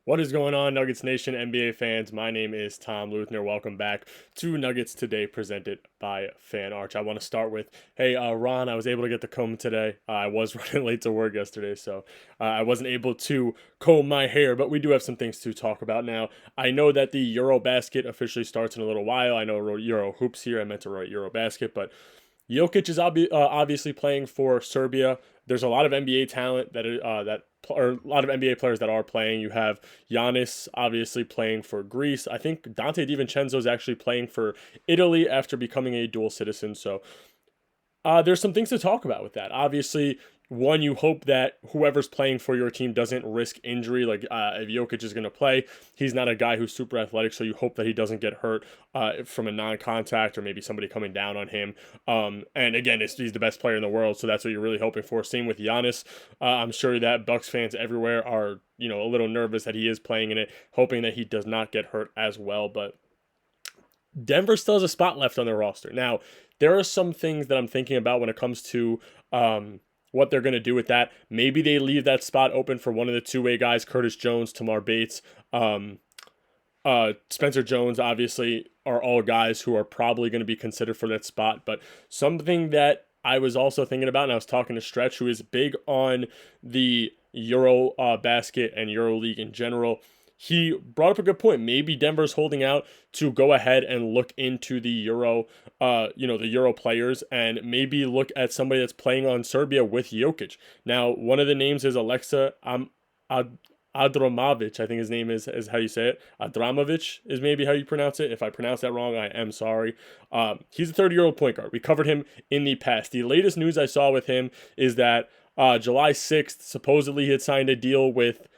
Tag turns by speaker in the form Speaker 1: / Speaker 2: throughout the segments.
Speaker 1: What is going on, Nuggets Nation, NBA fans? My name is Tom Leuthner. Welcome back to Nuggets Today, presented by Fan Arch. I want to start with, hey, Ron, I was able to get the comb today. I was running late to work yesterday, so I wasn't able to comb my hair, but we do have some things to talk about now. I know that the EuroBasket officially starts in a little while. I know I wrote Euro Hoops here. I meant to write EuroBasket, but Jokic is obviously playing for Serbia. There's a lot of NBA talent or a lot of NBA players that are playing. You have Giannis obviously playing for Greece. I think Dante DiVincenzo is actually playing for Italy after becoming a dual citizen. So there's some things to talk about with that. Obviously, one, you hope that whoever's playing for your team doesn't risk injury. Like if Jokic is going to play, he's not a guy who's super athletic, so you hope that he doesn't get hurt from a non-contact or maybe somebody coming down on him. And again, he's the best player in the world, so that's what you're really hoping for. Same with Giannis. I'm sure that Bucks fans everywhere are a little nervous that he is playing in it, hoping that he does not get hurt as well. But Denver still has a spot left on their roster. Now, there are some things that I'm thinking about when it comes to what they're going to do with that. Maybe they leave that spot open for one of the two-way guys, Curtis Jones, Tamar Bates, Spencer Jones, obviously, are all guys who are probably going to be considered for that spot. But something that I was also thinking about, and I was talking to Stretch, who is big on the Euro basket and Euro League in general. He brought up a good point. Maybe Denver's holding out to go ahead and look into the the Euro players, and maybe look at somebody that's playing on Serbia with Jokic. Now, one of the names is Alexa Adramovic. I think his name is how you say it. Adramovic is maybe how you pronounce it. If I pronounce that wrong, I am sorry. He's a 30-year-old point guard. We covered him in the past. The latest news I saw with him is that July 6th, supposedly he had signed a deal with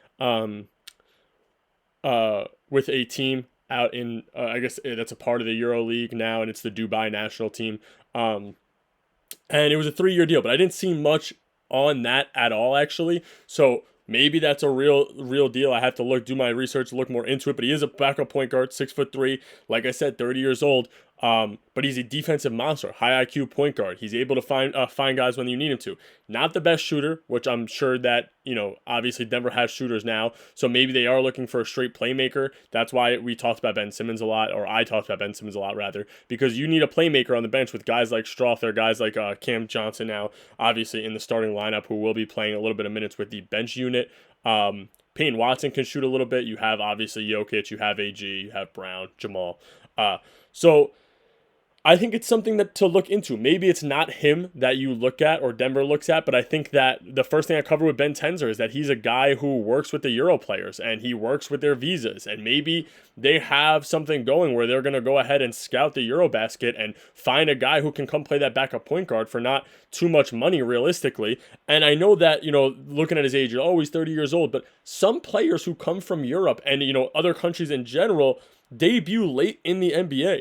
Speaker 1: a team out in, I guess that's a part of the Euro League now, and it's the Dubai national team. And it was a 3-year deal, but I didn't see much on that at all, actually. So maybe that's a real deal. I have to do my research, look more into it. But he is a backup point guard, 6'3", like I said, 30 years old. But he's a defensive monster, high IQ point guard. He's able to find guys when you need him to. Not the best shooter, which I'm sure that obviously Denver has shooters now. So maybe they are looking for a straight playmaker. That's why we talked about Ben Simmons a lot, or I talked about Ben Simmons a lot rather, because you need a playmaker on the bench with guys like Strother, guys like Cam Johnson now, obviously in the starting lineup, who will be playing a little bit of minutes with the bench unit. Payne Watson can shoot a little bit. You have obviously Jokic, you have AG, you have Brown, Jamal. So I think it's something to look into. Maybe it's not him that you look at or Denver looks at, but I think that the first thing I covered with Ben Tenzer is that he's a guy who works with the Euro players and he works with their visas. And maybe they have something going where they're going to go ahead and scout the EuroBasket and find a guy who can come play that backup point guard for not too much money realistically. And I know that, looking at his age, he's 30 years old, but some players who come from Europe and, other countries in general debut late in the NBA.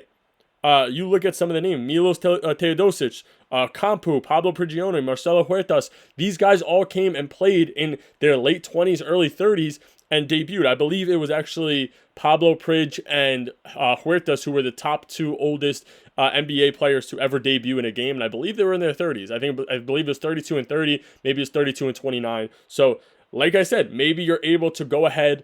Speaker 1: You look at some of the names: Milos Teodosic, Campu, Pablo Prigioni, Marcelo Huertas. These guys all came and played in their late 20s, early 30s, and debuted. I believe it was actually Pablo Pridge and Huertas who were the top two oldest NBA players to ever debut in a game, and I believe they were in their 30s. I believe it was 32 and 30, maybe it's 32 and 29. So, like I said, maybe you're able to go ahead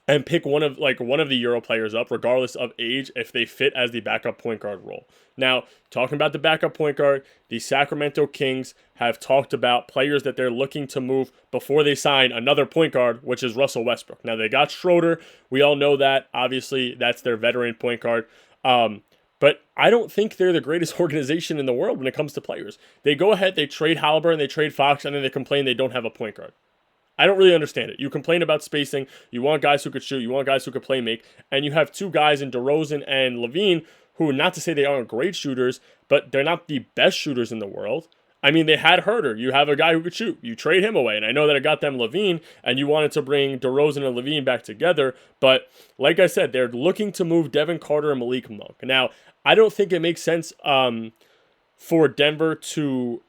Speaker 1: and pick one of the Euro players up, regardless of age, if they fit as the backup point guard role. Now, talking about the backup point guard, the Sacramento Kings have talked about players that they're looking to move before they sign another point guard, which is Russell Westbrook. Now, they got Schroeder. We all know that. Obviously, that's their veteran point guard. But I don't think they're the greatest organization in the world when it comes to players. They go ahead, they trade Halliburton, they trade Fox, and then they complain they don't have a point guard. I don't really understand it. You complain about spacing. You want guys who could shoot. You want guys who could play make. And you have two guys in DeRozan and Levine who, not to say they aren't great shooters, but they're not the best shooters in the world. I mean, they had Herter. You have a guy who could shoot. You trade him away. And I know that it got them Levine, and you wanted to bring DeRozan and Levine back together. But like I said, they're looking to move Devin Carter and Malik Monk. Now, I don't think it makes sense for Denver to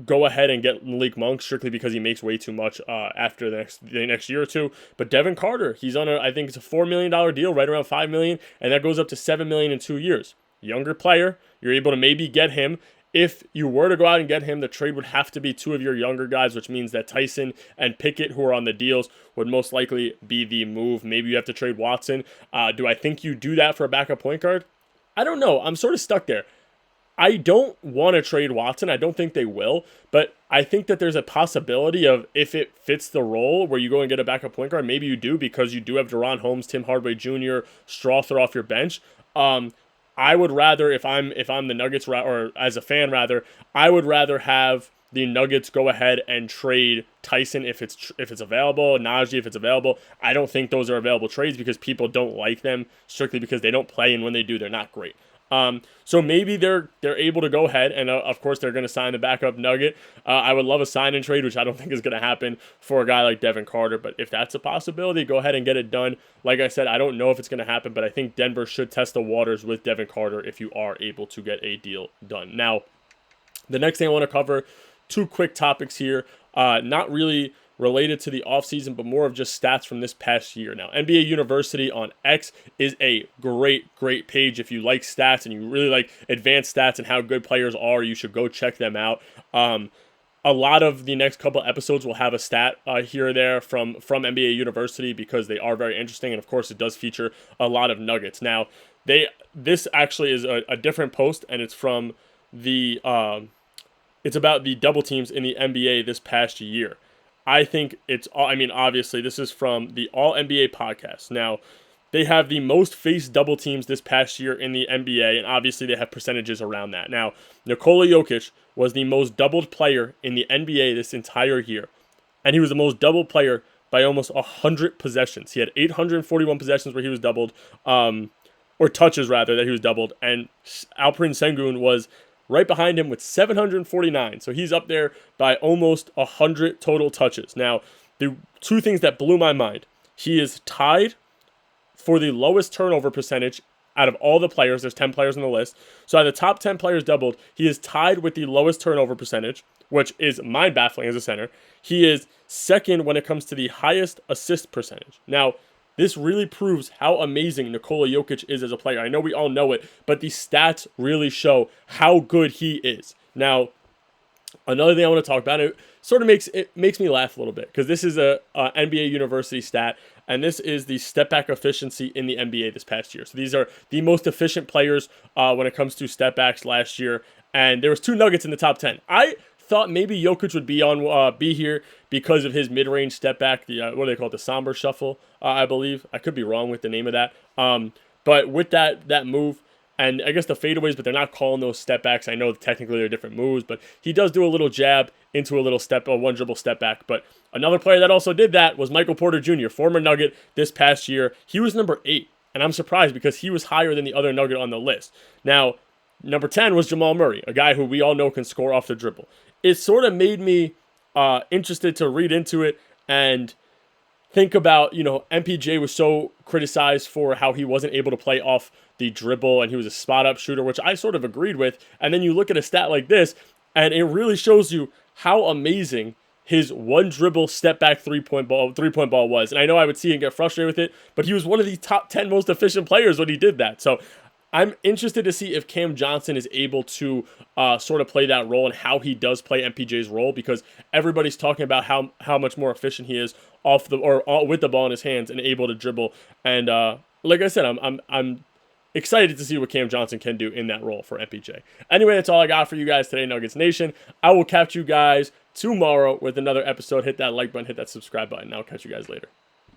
Speaker 1: go ahead and get Malik Monk strictly because he makes way too much after the next year or two. But Devin Carter, he's on I think it's a $4 million deal, right around $5 million, and that goes up to $7 million in 2 years. Younger player, you're able to maybe get him if you were to go out and get him, the trade would have to be two of your younger guys, which means that Tyson and Pickett, who are on the deals, would most likely be the move. Maybe you have to trade Watson. Do I think you do that for a backup point guard? I don't know. I'm sort of stuck there. I don't want to trade Watson. I don't think they will, but I think that there's a possibility of, if it fits the role where you go and get a backup point guard, maybe you do, because you do have Deron Holmes, Tim Hardaway Jr., Strother off your bench. I would rather, if I'm the Nuggets, or as a fan rather, I would rather have the Nuggets go ahead and trade Tyson if it's available, Najee if it's available. I don't think those are available trades because people don't like them strictly because they don't play, and when they do, they're not great. So maybe they're able to go ahead, and of course they're going to sign the backup Nugget. I would love a sign and trade, which I don't think is going to happen for a guy like Devin Carter, but if that's a possibility, go ahead and get it done. Like I said, I don't know if it's going to happen, but I think Denver should test the waters with Devin Carter if you are able to get a deal done. Now, the next thing I want to cover, two quick topics here, not really related to the offseason, but more of just stats from this past year. Now, NBA University on X is a great page. If you like stats and you really like advanced stats and how good players are, you should go check them out. A lot of the next couple episodes will have a stat here or there from NBA University because they are very interesting, and of course it does feature a lot of nuggets. Now, this actually is a different post, and it's from the it's about the double teams in the NBA this past year. I think obviously this is from the All NBA podcast. Now, they have the most faced double teams this past year in the NBA, and obviously they have percentages around that. Now, Nikola Jokic was the most doubled player in the NBA this entire year, and he was the most doubled player by almost 100 possessions. He had 841 possessions where he was doubled, or touches rather, that he was doubled, and Alperen Sengun was right behind him with 749. So he's up there by almost 100 total touches. Now, the two things that blew my mind, he is tied for the lowest turnover percentage out of all the players. There's 10 players on the list. So out of the top 10 players doubled, he is tied with the lowest turnover percentage, which is mind-baffling as a center. He is second when it comes to the highest assist percentage. Now, this really proves how amazing Nikola Jokic is as a player. I know we all know it, but the stats really show how good he is. Now, another thing I want to talk about, it sort of makes me laugh a little bit, because this is a NBA University stat, and this is the step back efficiency in the NBA this past year. So these are the most efficient players when it comes to step backs last year, and there was two Nuggets in the top 10. I thought maybe Jokic would be here because of his mid-range step back, the what do they call it, the somber shuffle, I believe. I could be wrong with the name of that. But with that move, and I guess the fadeaways, but they're not calling those step backs. I know technically they're different moves, but he does do a little jab into a little one dribble step back. But another player that also did that was Michael Porter Jr., former Nugget this past year. He was number 8, and I'm surprised because he was higher than the other Nugget on the list. Now, number 10 was Jamal Murray, a guy who we all know can score off the dribble. It sort of made me interested to read into it and think about, MPJ was so criticized for how he wasn't able to play off the dribble and he was a spot-up shooter, which I sort of agreed with. And then you look at a stat like this, and it really shows you how amazing his one dribble step back three-point ball was. And I know I would see him get frustrated with it, but he was one of the top 10 most efficient players when he did that. So I'm interested to see if Cam Johnson is able to sort of play that role and how he does play MPJ's role, because everybody's talking about how much more efficient he is with the ball in his hands and able to dribble. And like I said, I'm excited to see what Cam Johnson can do in that role for MPJ. Anyway, that's all I got for you guys today, Nuggets Nation. I will catch you guys tomorrow with another episode. Hit that like button, hit that subscribe button. I'll catch you guys later.